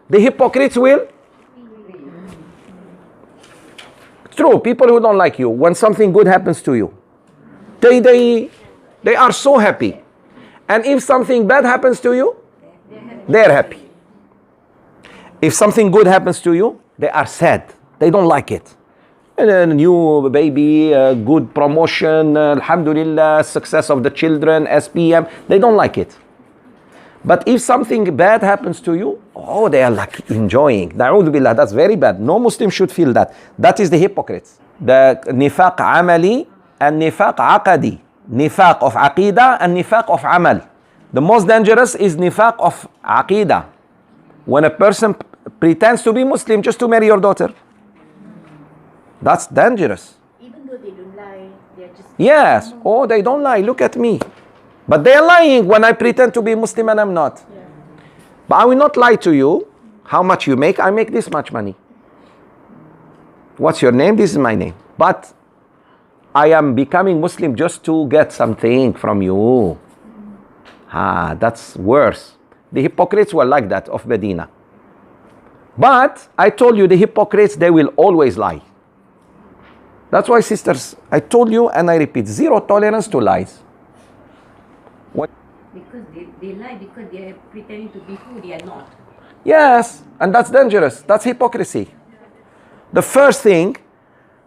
The hypocrites will. True, people who don't like you, when something good happens to you, they are so happy. And if something bad happens to you, they are happy. If something good happens to you, they are sad. They don't like it. And a new baby, good promotion, alhamdulillah, success of the children, SPM, they don't like it. But if something bad happens to you, oh, they are like enjoying. Na'udhu billah, that's very bad. No Muslim should feel that. That is the hypocrites. The nifaq amali and nifaq aqadi. Nifaq of aqidah and nifaq of amal. The most dangerous is nifaq of aqidah. When a person pretends to be Muslim just to marry your daughter. That's dangerous. Even though they don't lie, they're just... Yes. Oh, they don't lie. Look at me. But they are lying when I pretend to be Muslim and I'm not. Yeah. But I will not lie to you. How much you make? I make this much money. What's your name? This is my name. But I am becoming Muslim just to get something from you. That's worse. The hypocrites were like that of Medina. But I told you the hypocrites, they will always lie. That's why, sisters, I told you and I repeat, zero tolerance to lies. What? Because they lie because they are pretending to be who they are not. Yes, and that's dangerous. That's hypocrisy. The first thing,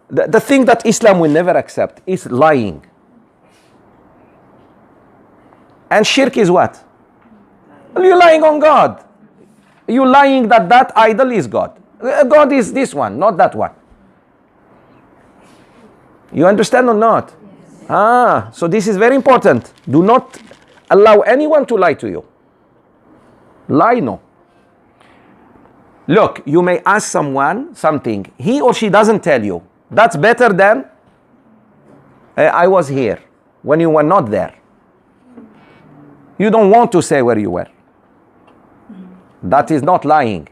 the thing that Islam will never accept is lying. And shirk is what? Well, you're lying on God. You're lying that idol is God. God is this one, not that one. You understand or not? Yes. So this is very important. Do not allow anyone to lie to you. Lie, no. Look, you may ask someone something. He or she doesn't tell you. That's better than, I was here when you were not there. You don't want to say where you were. That is not lying.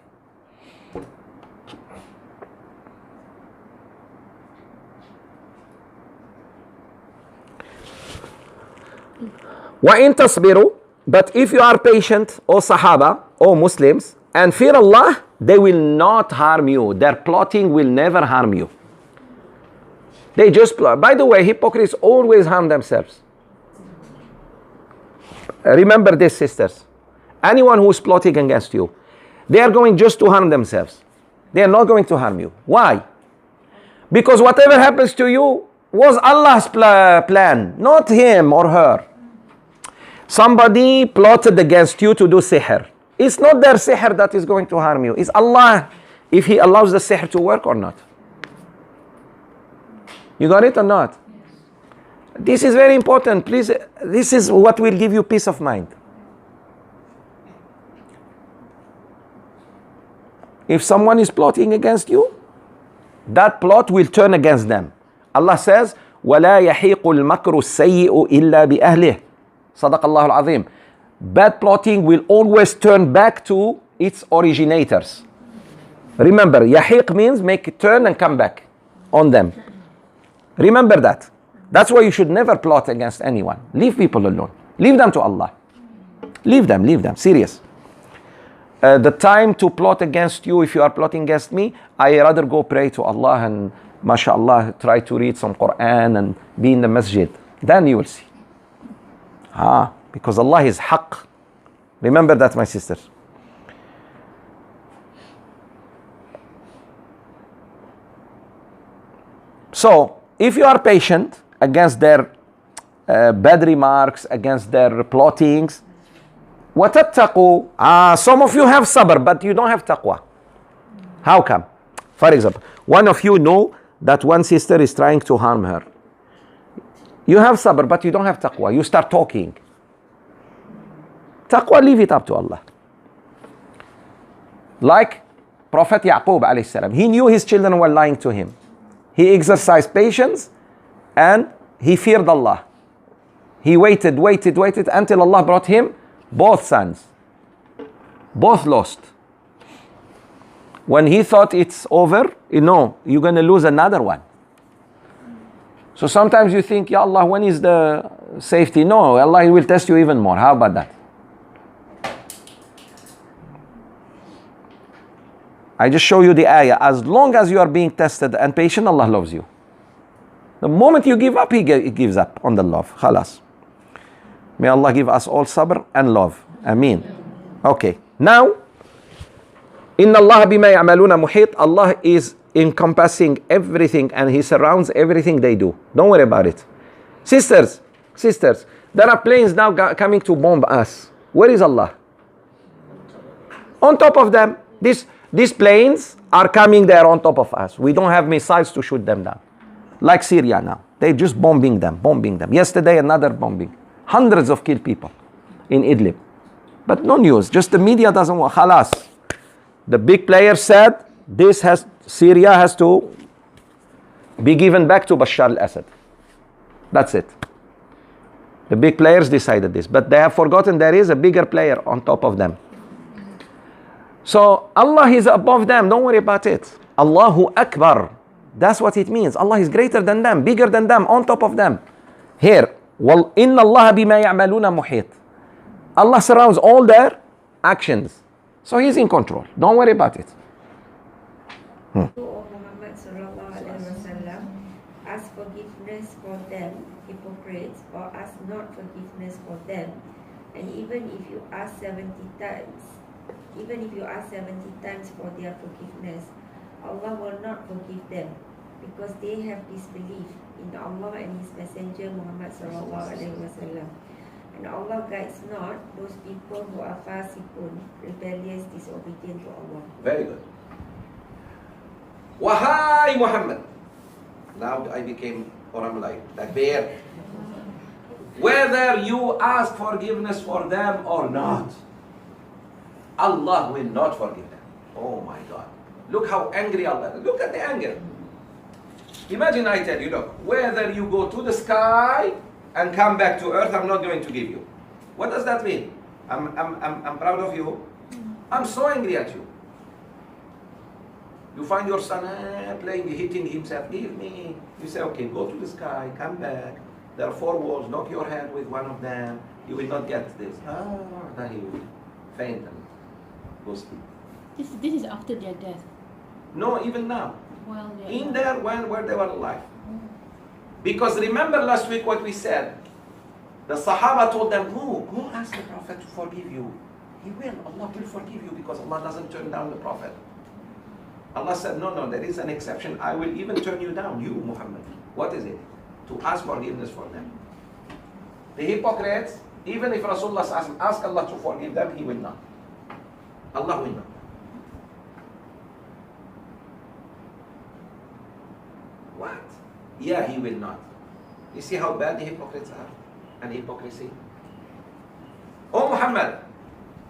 وَإِن تَصْبِرُوا, but if you are patient, O Sahaba, O Muslims, and fear Allah, they will not harm you. Their plotting will never harm you. They just plot. By the way, hypocrites always harm themselves. Remember this, sisters. Anyone who is plotting against you, they are going just to harm themselves. They are not going to harm you. Why? Because whatever happens to you was Allah's plan, not him or her. Somebody plotted against you to do sihr. It's not their sihr that is going to harm you. It's Allah, if He allows the sihr to work or not. You got it or not? This is very important. Please, this is what will give you peace of mind. If someone is plotting against you, that plot will turn against them. Allah says, وَلَا يَحِيقُ الْمَكْرُ السَّيِّئُ إِلَّا بِأَهْلِهِ. Sadaq Allah al-Azim. Bad plotting will always turn back to its originators. Remember, yahiq means make it turn and come back on them. Remember that. That's why you should never plot against anyone. Leave people alone. Leave them to Allah. Leave them, serious. The time to plot against you, if you are plotting against me, I rather go pray to Allah and mashallah, try to read some Quran and be in the masjid. Then you will see. Because Allah is haqq. Remember that, my sisters. So, if you are patient against their bad remarks, against their plottings, وَتَتَّقُوا, some of you have sabr, but you don't have taqwa. How come? For example, one of you know that one sister is trying to harm her. You have sabr, but you don't have taqwa. You start talking. Taqwa, leave it up to Allah. Like Prophet Yaqub alayhi salam. He knew his children were lying to him. He exercised patience and he feared Allah. He waited until Allah brought him both sons. Both lost. When he thought it's over, no, you're going to lose another one. So sometimes you think, Ya Allah, when is the safety? No, Allah will test you even more. How about that? I just show you the ayah. As long as you are being tested and patient, Allah loves you. The moment you give up, He gives up on the love. Khalas. May Allah give us all sabr and love. Ameen. Okay. Now, Inna Allah bima ya'maluna muhit. Allah is encompassing everything and He surrounds everything they do. Don't worry about it. Sisters, there are planes now coming to bomb us. Where is Allah? On top of them. These planes are coming there on top of us. We don't have missiles to shoot them down. Like Syria now. They're just bombing them. Yesterday, another bombing. Hundreds of killed people in Idlib. But no news. Just the media doesn't want. Khalas. The big players said Syria has to be given back to Bashar al-Assad. That's it. The big players decided this. But they have forgotten there is a bigger player on top of them. So Allah is above them. Don't worry about it. Allahu Akbar. That's what it means. Allah is greater than them, bigger than them, on top of them. Here, وَإِنَّ اللَّهَ بِمَا يَعْمَلُونَ مُحِيطٌ. Allah surrounds all their actions. So He's in control. Don't worry about it. Muhammad sallallahu alaihi wasallam, ask forgiveness for them, hypocrites, or ask not forgiveness for them. And even if you ask 70 times for their forgiveness, Allah will not forgive them, because they have disbelief in Allah and His Messenger Muhammad sallallahu alaihi wasallam. And Allah guides not those people who are fasiqun, rebellious, disobedient to Allah. Very good. Wahai Muhammad. Now I became, or I'm like bear. Whether you ask forgiveness for them or not, Allah will not forgive them. Oh my God. Look how angry Allah is. Look at the anger. Imagine I tell you, look, whether you go to the sky and come back to earth, I'm not going to give you. What does that mean? I'm proud of you. I'm so angry at you. You find your son playing, hitting himself, give me. You say, okay, go to the sky, come back. There are 4 walls, knock your head with one of them. You will not get this. Then he will faint and go sleep. This is after their death. No, even now. Well, In there where they were alive. Because remember last week what we said. The Sahaba told them, go ask the Prophet to forgive you. He will. Allah will forgive you because Allah doesn't turn down the Prophet. Allah said, no, there is an exception. I will even turn you down, you Muhammad. What is it? To ask forgiveness for them. The hypocrites, even if Rasulullah ask Allah to forgive them, He will not. Allah will not. What? Yeah, He will not. You see how bad the hypocrites are? And hypocrisy? Oh Muhammad,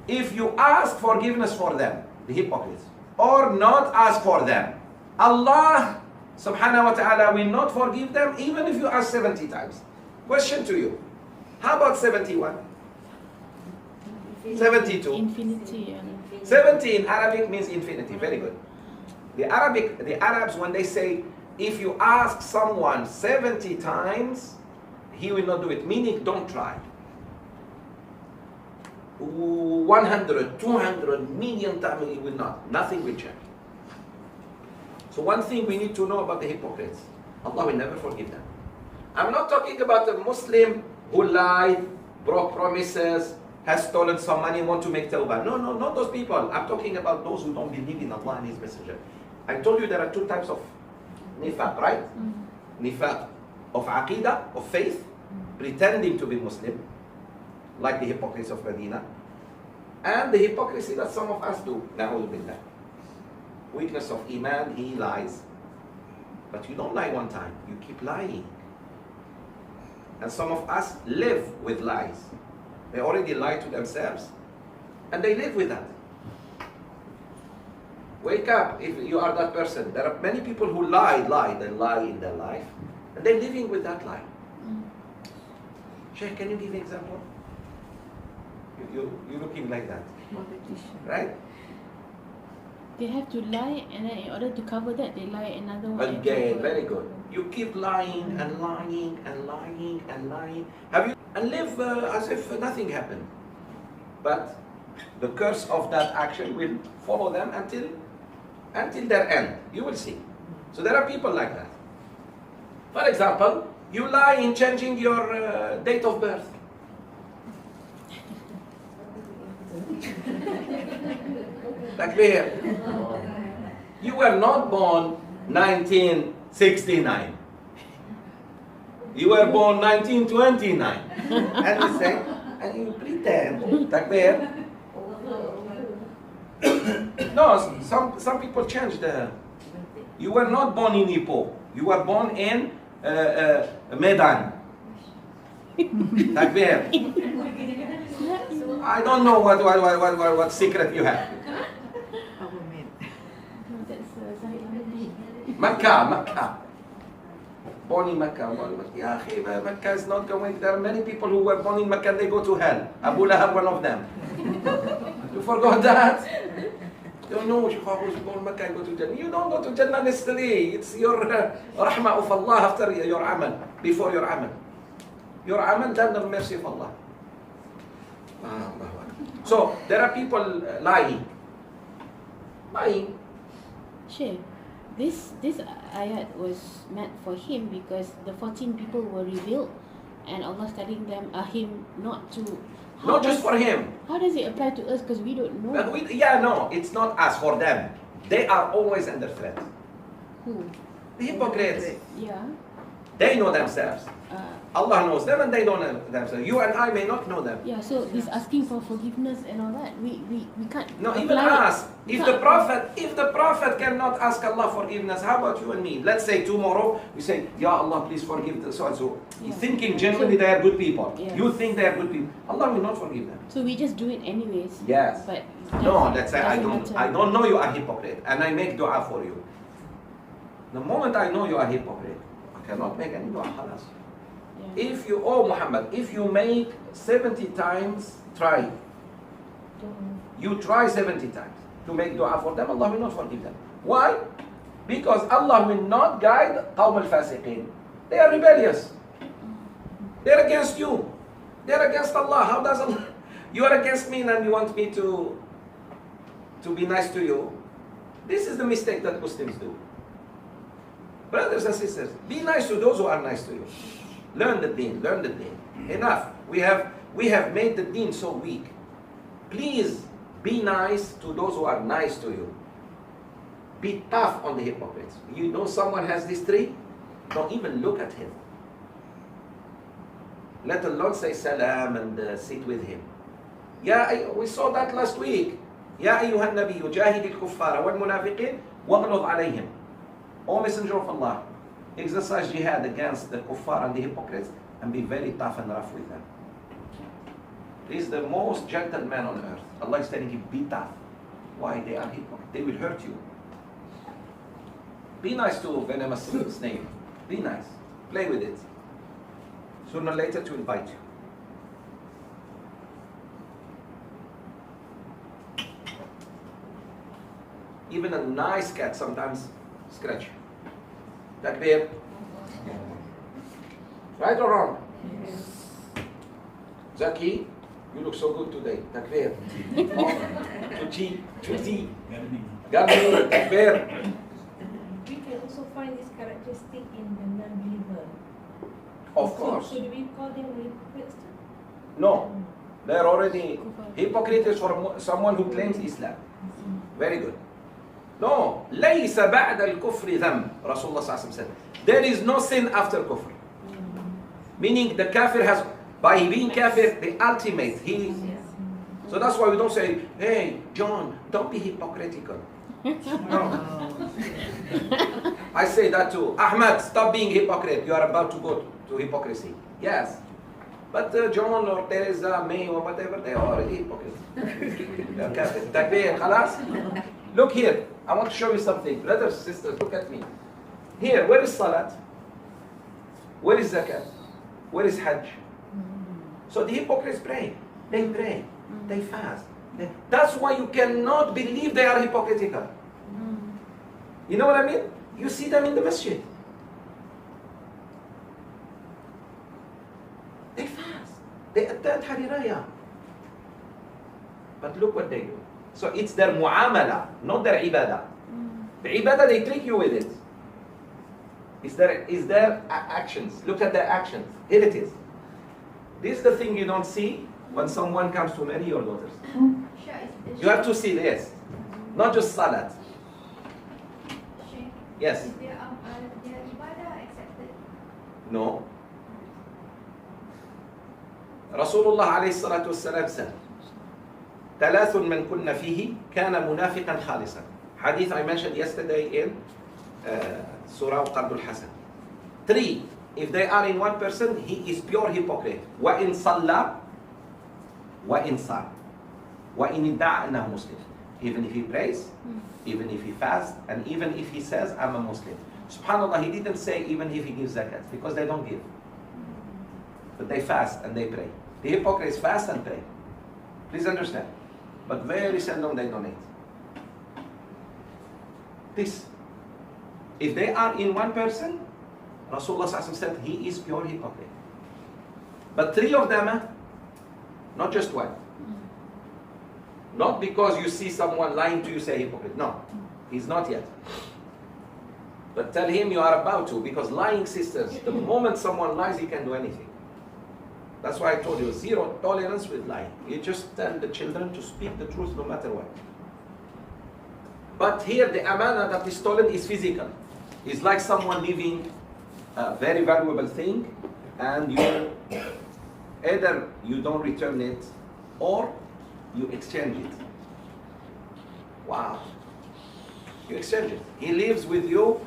if you ask forgiveness for them, the hypocrites, or not ask for them, Allah subhanahu wa ta'ala will not forgive them even if you ask 70 times. Question to you. How about 71? 72? Infinity. 70 in Arabic means infinity. Very good. The Arabs, when they say, if you ask someone 70 times, he will not do it. Meaning, don't try. 100, 200 million times he will not. Nothing will change. So one thing we need to know about the hypocrites, Allah will never forgive them. I'm not talking about a Muslim who lied, broke promises, has stolen some money, want to make tawbah. No, not those people. I'm talking about those who don't believe in Allah and His Messenger. I told you there are 2 types of nifaq, right? Nifaq of aqidah, of faith, pretending to be Muslim, like the hypocrites of Medina, and the hypocrisy that some of us do. Na'udhu billah. Weakness of iman, he lies. But you don't lie one time, you keep lying. And some of us live with lies. They already lie to themselves, and they live with that. Wake up if you are that person. There are many people who lie in their life, and they're living with that lie. Sheikh, can you give an example? You're looking like that, right? They have to lie, and then in order to cover that, they lie another one. Again, very good. You keep lying and lying and lying and lying. And live as if nothing happened. But the curse of that action will follow them until until their end. You will see. So there are people like that. For example, you lie in changing your date of birth. Takbir. You were not born 1969. You were born 1929. And you say, and you pretend. Takbir. No, some people change the. You were not born in Ipoh. You were born in Medan. Takbir. I don't know what secret you have. Makkah. Born in Makkah. Ya akhi, Makkah is not going. There are many people who were born in Makkah and they go to hell. Abu Lahab, one of them. You forgot that? You know, Sheikh was born in Makkah and go to Jannah. You don't go to Jannah necessarily. It's your rahmah of Allah after your amal, before your amal. Your amal, then the mercy of Allah. So, there are people lying. Sheikh, this ayat was meant for him because the 14 people were revealed and Allah telling them him not to. Not just for him. How does it apply to us? Because we don't know. But no, it's not us, for them. They are always under threat. Who? The hypocrites. Yeah. They know themselves. Allah knows them and they don't know themselves. You and I may not know them. Yeah, so this asking for forgiveness and all that, we can't. No, even us. If the Prophet cannot ask Allah forgiveness, how about you and me? Let's say tomorrow we say, Ya Allah, please forgive the so and so. Yeah. Thinking genuinely they are good people. Yes. You think they are good people. Allah will not forgive them. So we just do it anyways. Yes. But No, let's say I doesn't don't know you are hypocrite and I make dua for you. The moment I know you are hypocrite, I cannot make any dua. Khalas. Yeah. If you, Muhammad, if you make 70 times, try. You try 70 times to make dua for them, Allah will not forgive them. Why? Because Allah will not guide Qawm al-Fasiqeen. They are rebellious. They are against you. They are against Allah. How does Allah? You are against me and you want me to be nice to you. This is the mistake that Muslims do. Brothers and sisters, be nice to those who are nice to you. Learn the deen, learn the deen. Enough. We have made the deen so weak. Please be nice to those who are nice to you. Be tough on the hypocrites. You know someone has this trait? Don't even look at him. Let alone say salam and sit with him. We saw that last week. يا أيها النبي جاهد الكفار والمنافقين واغلظ عليهم. O Messenger of Allah, exercise jihad against the kuffar and the hypocrites and be very tough and rough with them. He is the most gentle man on earth. Allah is telling him, be tough. Why? They are hypocrites. They will hurt you. Be nice to venomous snake. Be nice. Play with it. Sooner or later to invite you. Even a nice cat sometimes scratch. Takbir. Right or wrong? Zaki, you look so good today. Takbir. Chuti. Gardening. Takbir. We can also find this characteristic in the non-believer. Of course. So do we call them hypocrites too? No. They're already hypocrites for someone who claims Islam. Very good. No, ليس بعد الكفر ذنب. Rasulullah ﷺ said, there is no sin after kufr. Meaning the kafir has, by being kafir, the ultimate. So that's why we don't say, hey, John, don't be hypocritical. No. I say that too. Ahmad, stop being hypocrite. You are about to go to hypocrisy. Yes. But John or Teresa, May or whatever, they are already hypocrites. They are kafir. Takbir, khalas? Look here. I want to show you something. Brothers, sisters, look at me. Here, where is Salat? Where is Zakat? Where is Hajj? So the hypocrites pray. They pray. They fast. That's why you cannot believe they are hypocritical. You know what I mean? You see them in the masjid. They fast. They attend Hariraya. But look what they do. So it's their muamala, not their ibadah. The ibadah, they trick you with it. Is there actions? Look at their actions. Here it is. This is the thing you don't see when someone comes to marry your daughters. You have to see this. Not just salat. Yes. Is their ibadah accepted? No. Rasulullah alayhi salatu wasalam said, ثلاث من كن فيه كان منافقا خالصا. Hadith I mentioned yesterday in Surah Qadr al-Hasan. 3. If they are in one person, he is pure hypocrite. وَإِن صَلَّى وَإِن صَامَ وَإِن ادَّعَى أَنَّهُ Muslim. Even if he prays, even if he fasts, and even if he says, I'm a Muslim. SubhanAllah, he didn't say even if he gives zakat, because they don't give. But they fast and they pray. The hypocrites fast and pray. Please understand. But very seldom they donate. This. If they are in one person, Rasulullah said he is pure hypocrite. But 3 of them, not just one. Not because you see someone lying to you, say hypocrite. No, he's not yet. But tell him you are about to, because lying sisters, the moment someone lies, he can do anything. That's why I told you, 0 tolerance with lying. You just tell the children to speak the truth no matter what. But here the amana that is stolen is physical. It's like someone leaving a very valuable thing, and you either you don't return it or you exchange it. Wow. You exchange it. He leaves with you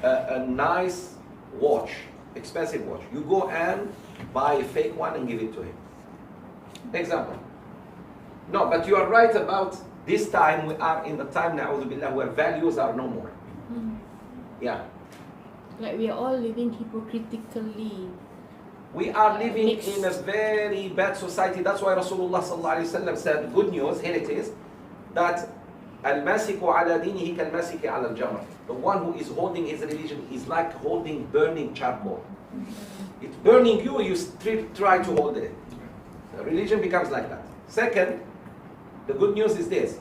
a nice watch, expensive watch. You go and buy a fake one and give it to him. Example. No, but you are right about this time. We are in the time, na'udhu billah, where values are no more. Yeah. Like we are all living hypocritically. We are living Mixed. in a very bad society. That's why Rasulullah sallallahu alaihi wasallam said, good news, here it is, that al-masiku ala dinihi kal-masiki ala al-jamr. The one who is holding his religion is like holding burning charcoal. It's burning you, you try to hold it. The religion becomes like that. Second, the good news is this.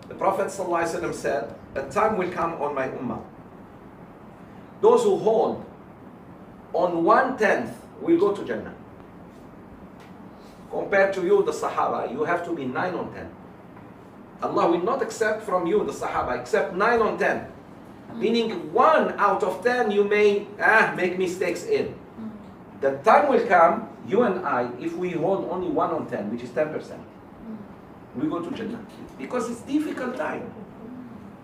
The Prophet sallallahu alaihi wasallam said, a time will come on my ummah. Those who hold on 1/10 will go to Jannah. Compared to you, the Sahaba, you have to be 9 on 10. Allah will not accept from you, the Sahaba, except 9 on 10. Meaning 1 out of 10 you may make mistakes in. The time will come, you and I, if we hold only 1 on 10, which is 10%, we go to Jannah. Because it's difficult time.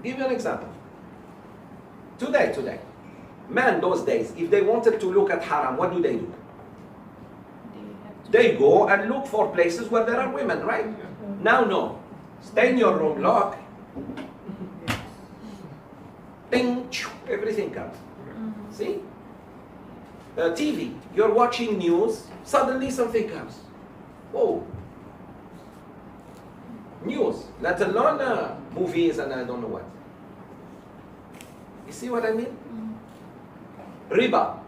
Give you an example. Today. Men those days, if they wanted to look at haram, what do? They go and look for places where there are women, right? Now no. Stay in your room, lock. Bing, everything comes. See? TV, you're watching news, suddenly something comes. Whoa. News, let alone movies and I don't know what. You see what I mean? Riba.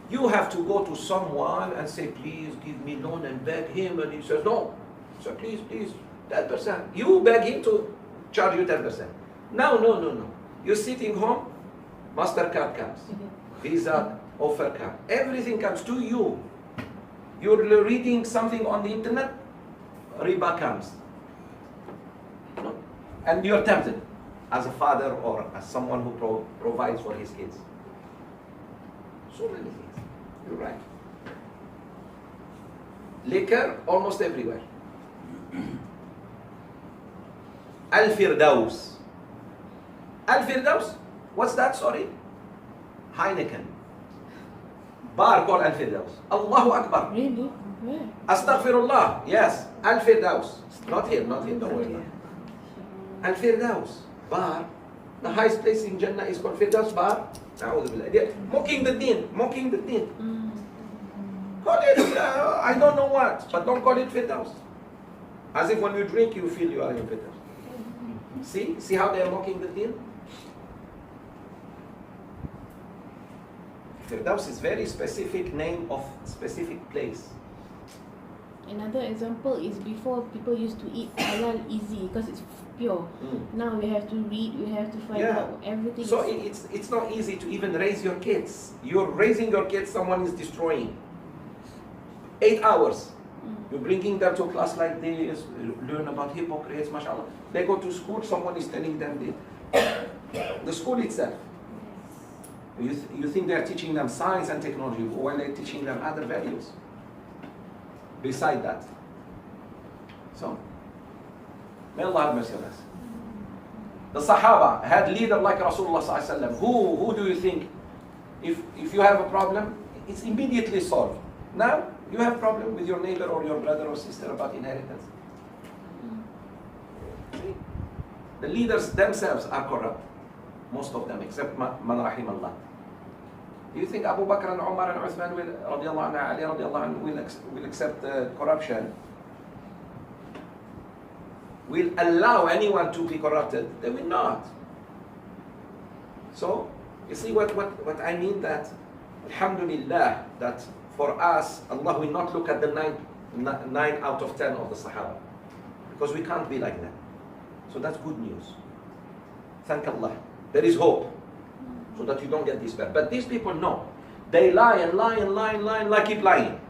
You have to go to someone and say, please give me loan, and beg him, and he says, no. So please, 10%. You beg him to charge you 10%. No. You're sitting home, MasterCard comes, Visa offer comes, everything comes to you. You're reading something on the internet, riba comes. And you're tempted as a father or as someone who provides for his kids. So many things. You're right. Liquor almost everywhere. Al-Firdaus. Al-Firdaus? What's that? Sorry? Heineken. Bar called Al-Firdaus. Allahu Akbar. Really? Where? Astaghfirullah. Yes. Al-Firdaus. Not here. Don't worry about it. Al-Firdaus. Bar. The highest place in Jannah is called Firdaus Bar. They're mocking the deen. Call it, I don't know what, but don't call it Firdaus. As if when you drink, you feel you are in Firdaus. See how they are mocking the deen? Firdaus is very specific name of specific place. Another example is before people used to eat halal easy because it's pure. Now we have to read, we have to find Yeah. out everything. So it's not easy to even raise your kids. You're raising your kids, someone is destroying. 8 hours. You're bringing them to a class like this, learn about hypocrites, mashallah. They go to school, someone is telling them the school itself. You think they're teaching them science and technology while they're teaching them other values. Beside that. So, may Allah have mercy on us. The Sahaba had leader like Rasulullah sallallahu alaihi wasallam. Who do you think, if you have a problem, it's immediately solved. Now, you have a problem with your neighbor or your brother or sister about inheritance. See? The leaders themselves are corrupt. Most of them, except man rahim Allah. Do you think Abu Bakr and Umar and Uthman will accept corruption? Will allow anyone to be corrupted? They will not. So, you see what I mean, that alhamdulillah, that for us, Allah will not look at the 9 out of 10 of the Sahaba. Because we can't be like that. So that's good news. Thank Allah. There is hope. So that you don't get despair. But these people, no. They lie and lie and lie and lie and lie, keep lying.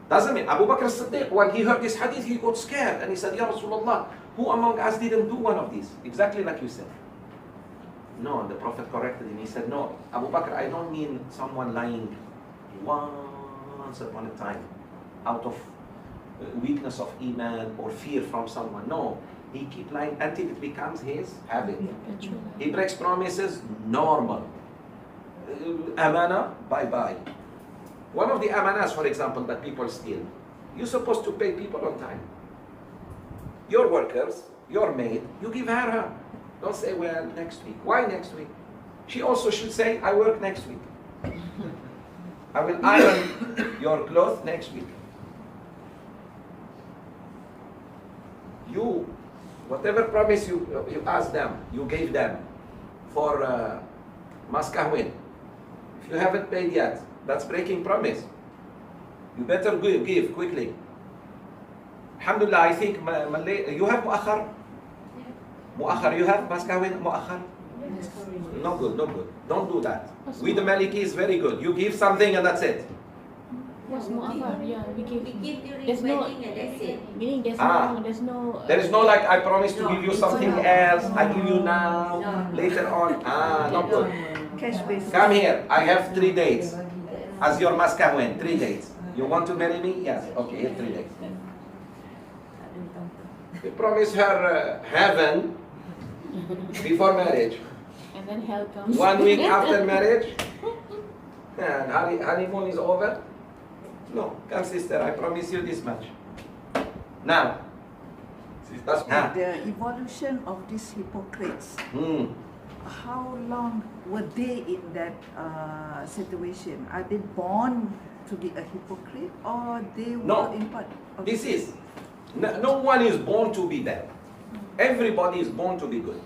Doesn't mean Abu Bakr as-Siddiq, when he heard this hadith, he got scared and he said, Ya Rasulullah, who among us didn't do one of these? Exactly like you said. No, the Prophet corrected him. He said, no, Abu Bakr, I don't mean someone lying once upon a time out of weakness of iman or fear from someone. No, he keep lying until it becomes his habit. He breaks promises, normal. Amana, bye-bye. One of the amanas, for example, that people steal, you're supposed to pay people on time. Your workers, your maid, you give her. Don't say, well, next week. Why next week? She also should say, I work next week. I will iron your clothes next week. You, whatever promise you asked them, you gave them for Maskahwin. If you haven't paid yet, that's breaking promise. You better give quickly. Alhamdulillah, I think you have mu'akhar? Mu'akhar, you have Maskahwin mu'akhar? No good, no good. Don't do that. We the Maliki is very good. You give something and that's it. What's mu'akhar? Yeah, we give during there's no, wedding and that's it. meaning there's no. There is no like, I promise to No, give you it's something not. else, I give you now, No. later on. Not good. Cash basis. Come here, I have 3 dates. As your Maskahwin, 3 dates. You want to marry me? Yes. Okay, here 3 dates. You promise her heaven before marriage. And then hell comes. 1 week after marriage, and honeymoon is over. No, come sister, I promise you this much. Now, that's The evolution of these hypocrites, how long were they in that situation? Are they born to be a hypocrite, or they were No. in part of This is, no one is born to be bad. Everybody is born to be good.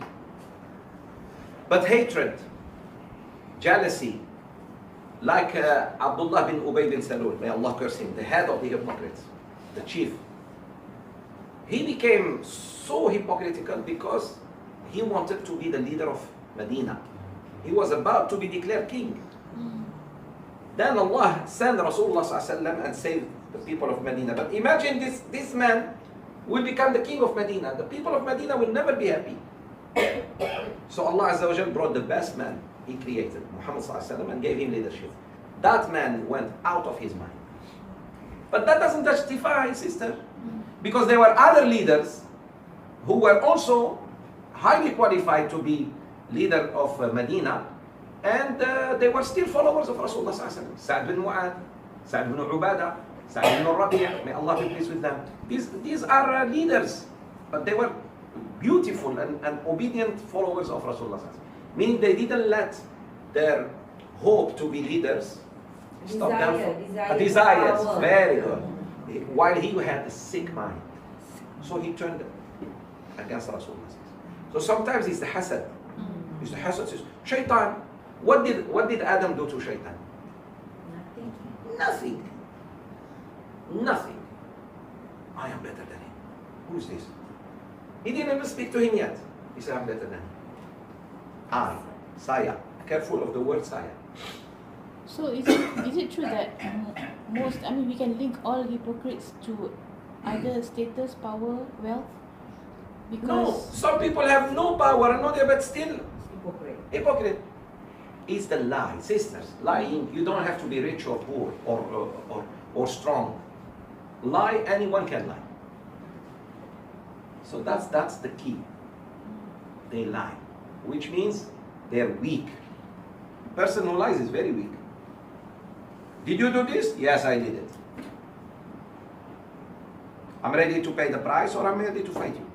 But hatred, jealousy, like Abdullah bin Ubay bin Salul, may Allah curse him, the head of the hypocrites, the chief. He became so hypocritical because he wanted to be the leader of Medina. He was about to be declared king. Then Allah sent Rasulullah ﷺ and saved the people of Medina. But imagine this man will become the king of Medina. The people of Medina will never be happy. So Allah Azza wa Jal brought the best man He created, Muhammad ﷺ, and gave him leadership. That man went out of his mind. But that doesn't justify, sister, because there were other leaders who were also highly qualified to be leader of Medina, and they were still followers of Rasulullah ﷺ. Sa'd bin Mu'adh, Sa'd bin Ubadah, Sa'd bin Rabi', may Allah be pleased with them. These are leaders, but they were beautiful and obedient followers of Rasulullah ﷺ. Meaning they didn't let their hope to be leaders stop them from desires. Power. Very good. While he had a sick mind, so he turned against Rasulullah. So sometimes it's the hasad. It's the hasad says, Shaitan. What did Adam do to Shaitan? Nothing. Nothing. I am better than him. Who's this? He didn't even speak to him yet. He said, I'm better than him. I, saya. Careful of the word saya. So is it true that most, I mean, we can link all hypocrites to either status, power, wealth? No, Because some people have no power and no there, but still Hypocrite. hypocrite. It's the lie, sisters. Lying, you don't have to be rich or poor or strong. Lie, anyone can lie. So that's the key. They lie, which means they're weak. Person who lies is very weak. Did you do this? Yes, I did it. I'm ready to pay the price, or I'm ready to fight you.